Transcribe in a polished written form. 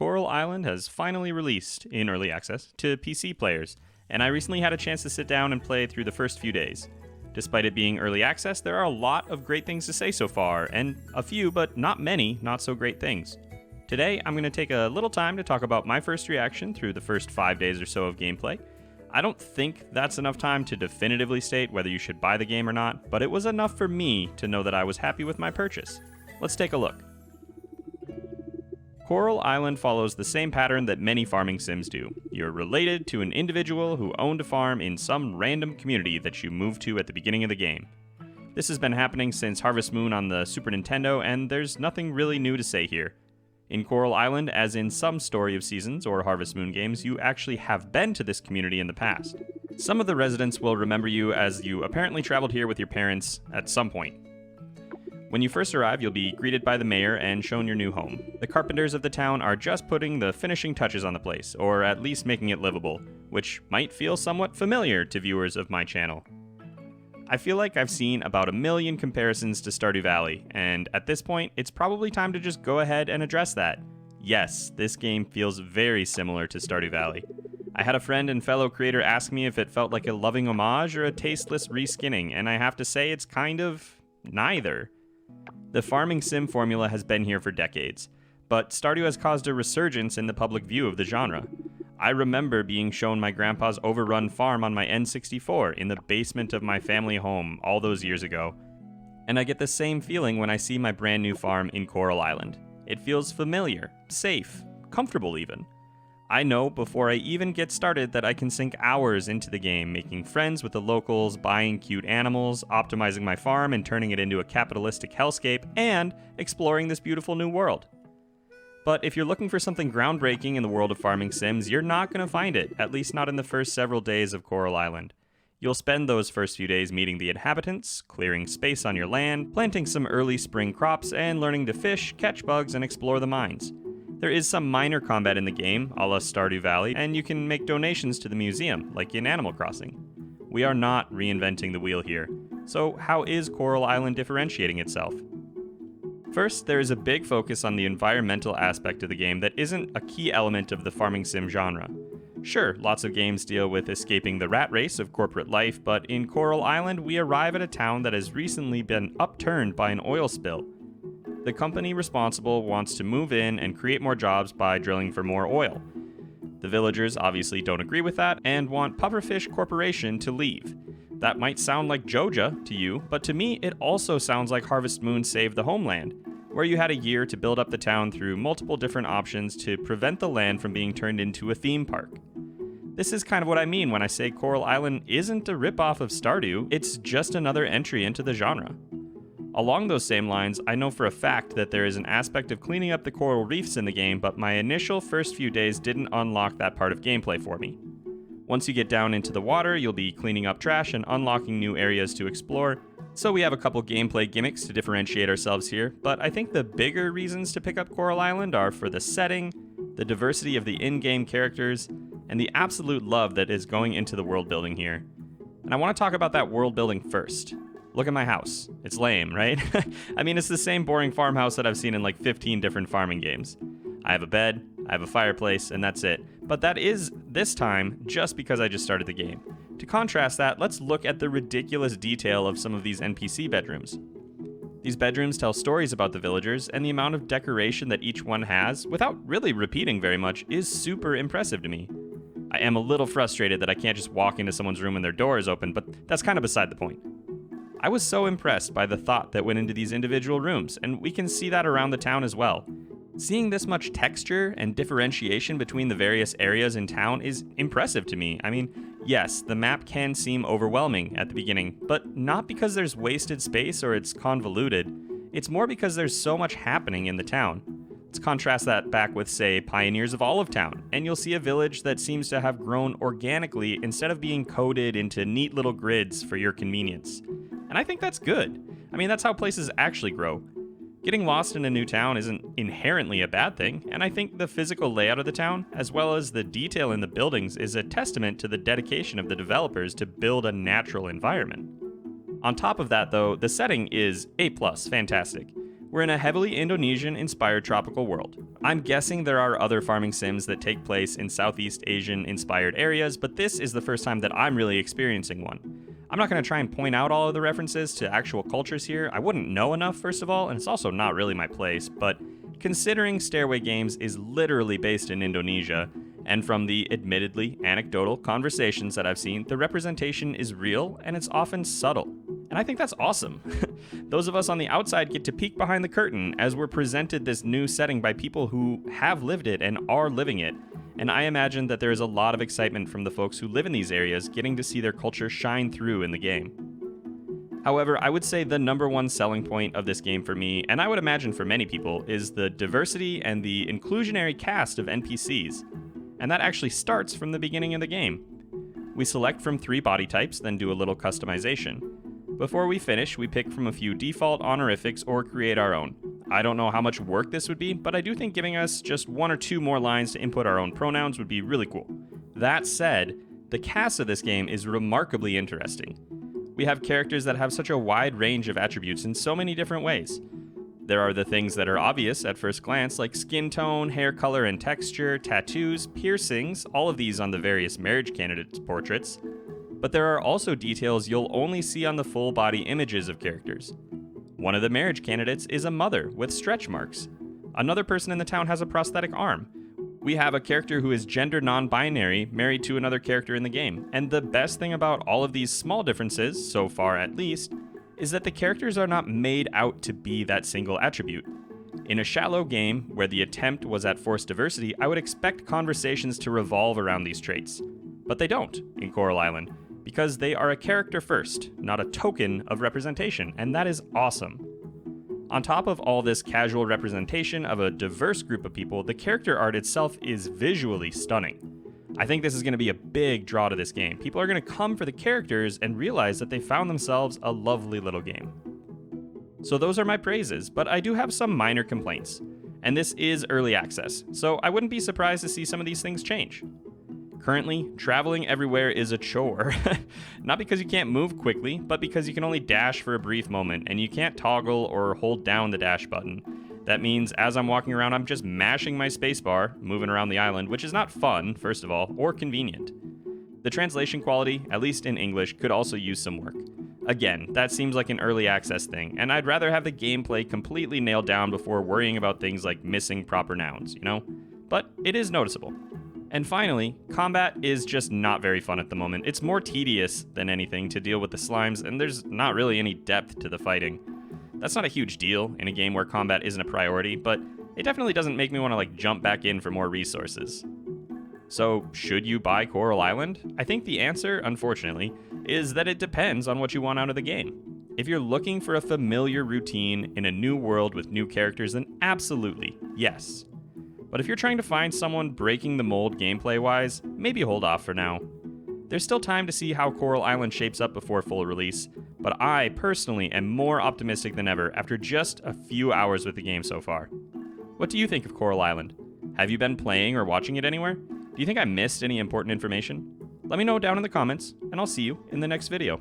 Coral Island has finally released, in early access, to PC players, and I recently had a chance to sit down and play through the first few days. Despite it being early access, there are a lot of great things to say so far, and a few, but not many, not so great things. Today, I'm going to take a little time to talk about my first reaction through the first 5 days or so of gameplay. I don't think that's enough time to definitively state whether you should buy the game or not, but it was enough for me to know that I was happy with my purchase. Let's take a look. Coral Island follows the same pattern that many farming sims do. You're related to an individual who owned a farm in some random community that you moved to at the beginning of the game. This has been happening since Harvest Moon on the Super Nintendo, and there's nothing really new to say here. In Coral Island, as in some Story of Seasons or Harvest Moon games, you actually have been to this community in the past. Some of the residents will remember you as you apparently traveled here with your parents at some point. When you first arrive, you'll be greeted by the mayor and shown your new home. The carpenters of the town are just putting the finishing touches on the place, or at least making it livable, which might feel somewhat familiar to viewers of my channel. I feel like I've seen about 1 million comparisons to Stardew Valley, and at this point, it's probably time to just go ahead and address that. Yes, this game feels very similar to Stardew Valley. I had a friend and fellow creator ask me if it felt like a loving homage or a tasteless reskinning, and I have to say it's kind of neither. The farming sim formula has been here for decades, but Stardew has caused a resurgence in the public view of the genre. I remember being shown my grandpa's overrun farm on my N64 in the basement of my family home all those years ago, and I get the same feeling when I see my brand new farm in Coral Island. It feels familiar, safe, comfortable even. I know before I even get started that I can sink hours into the game, making friends with the locals, buying cute animals, optimizing my farm and turning it into a capitalistic hellscape, and exploring this beautiful new world. But if you're looking for something groundbreaking in the world of farming sims, you're not going to find it, at least not in the first several days of Coral Island. You'll spend those first few days meeting the inhabitants, clearing space on your land, planting some early spring crops, and learning to fish, catch bugs, and explore the mines. There is some minor combat in the game, a la Stardew Valley, and you can make donations to the museum, like in Animal Crossing. We are not reinventing the wheel here. So how is Coral Island differentiating itself? First, there is a big focus on the environmental aspect of the game that isn't a key element of the farming sim genre. Sure, lots of games deal with escaping the rat race of corporate life, but in Coral Island, we arrive at a town that has recently been upturned by an oil spill. The company responsible wants to move in and create more jobs by drilling for more oil. The villagers obviously don't agree with that and want Pufferfish Corporation to leave. That might sound like Joja to you, but to me it also sounds like Harvest Moon Save the Homeland, where you had a year to build up the town through multiple different options to prevent the land from being turned into a theme park. This is kind of what I mean when I say Coral Island isn't a ripoff of Stardew, it's just another entry into the genre. Along those same lines, I know for a fact that there is an aspect of cleaning up the coral reefs in the game, but my initial first few days didn't unlock that part of gameplay for me. Once you get down into the water, you'll be cleaning up trash and unlocking new areas to explore, so we have a couple gameplay gimmicks to differentiate ourselves here, but I think the bigger reasons to pick up Coral Island are for the setting, the diversity of the in-game characters, and the absolute love that is going into the world building here. And I want to talk about that world building first. Look at my house. It's lame, right? I mean, it's the same boring farmhouse that I've seen in like 15 different farming games. I have a bed, I have a fireplace, and that's it. But that is, this time, just because I just started the game. To contrast that, let's look at the ridiculous detail of some of these NPC bedrooms. These bedrooms tell stories about the villagers, and the amount of decoration that each one has, without really repeating very much, is super impressive to me. I am a little frustrated that I can't just walk into someone's room and their door is open, but that's kind of beside the point. I was so impressed by the thought that went into these individual rooms, and we can see that around the town as well. Seeing this much texture and differentiation between the various areas in town is impressive to me. I mean, yes, the map can seem overwhelming at the beginning, but not because there's wasted space or it's convoluted. It's more because there's so much happening in the town. Let's contrast that back with, say, Pioneers of Olive Town, and you'll see a village that seems to have grown organically instead of being coded into neat little grids for your convenience. And I think that's good. I mean, that's how places actually grow. Getting lost in a new town isn't inherently a bad thing, and I think the physical layout of the town, as well as the detail in the buildings, is a testament to the dedication of the developers to build a natural environment. On top of that, though, the setting is A+, fantastic. We're in a heavily Indonesian-inspired tropical world. I'm guessing there are other farming sims that take place in Southeast Asian-inspired areas, but this is the first time that I'm really experiencing one. I'm not going to try and point out all of the references to actual cultures here. I wouldn't know enough, first of all, and it's also not really my place, but considering Stairway Games is literally based in Indonesia, and from the admittedly anecdotal conversations that I've seen, the representation is real and it's often subtle. And I think that's awesome. Those of us on the outside get to peek behind the curtain as we're presented this new setting by people who have lived it and are living it. And I imagine that there is a lot of excitement from the folks who live in these areas getting to see their culture shine through in the game. However, I would say the number one selling point of this game for me, and I would imagine for many people, is the diversity and the inclusionary cast of NPCs. And that actually starts from the beginning of the game. We select from 3 body types, then do a little customization. Before we finish, we pick from a few default honorifics or create our own. I don't know how much work this would be, but I do think giving us just 1 or 2 more lines to input our own pronouns would be really cool. That said, the cast of this game is remarkably interesting. We have characters that have such a wide range of attributes in so many different ways. There are the things that are obvious at first glance, like skin tone, hair color and texture, tattoos, piercings, all of these on the various marriage candidates' portraits. But there are also details you'll only see on the full body images of characters. One of the marriage candidates is a mother with stretch marks. Another person in the town has a prosthetic arm. We have a character who is gender non-binary married to another character in the game. And the best thing about all of these small differences, so far at least, is that the characters are not made out to be that single attribute. In a shallow game where the attempt was at forced diversity, I would expect conversations to revolve around these traits. But they don't in Coral Island, because they are a character first, not a token of representation, and that is awesome. On top of all this casual representation of a diverse group of people, the character art itself is visually stunning. I think this is going to be a big draw to this game. People are going to come for the characters and realize that they found themselves a lovely little game. So those are my praises, but I do have some minor complaints. And this is early access, so I wouldn't be surprised to see some of these things change. Currently, traveling everywhere is a chore. Not because you can't move quickly, but because you can only dash for a brief moment, and you can't toggle or hold down the dash button. That means as I'm walking around, I'm just mashing my spacebar, moving around the island, which is not fun, first of all, or convenient. The translation quality, at least in English, could also use some work. Again, that seems like an early access thing, and I'd rather have the gameplay completely nailed down before worrying about things like missing proper nouns, you know? But it is noticeable. And finally, combat is just not very fun at the moment. It's more tedious than anything to deal with the slimes, and there's not really any depth to the fighting. That's not a huge deal in a game where combat isn't a priority, but it definitely doesn't make me want to jump back in for more resources. So, should you buy Coral Island? I think the answer, unfortunately, is that it depends on what you want out of the game. If you're looking for a familiar routine in a new world with new characters, then absolutely, yes. But if you're trying to find someone breaking the mold gameplay-wise, maybe hold off for now. There's still time to see how Coral Island shapes up before full release, but I, personally, am more optimistic than ever after just a few hours with the game so far. What do you think of Coral Island? Have you been playing or watching it anywhere? Do you think I missed any important information? Let me know down in the comments, and I'll see you in the next video.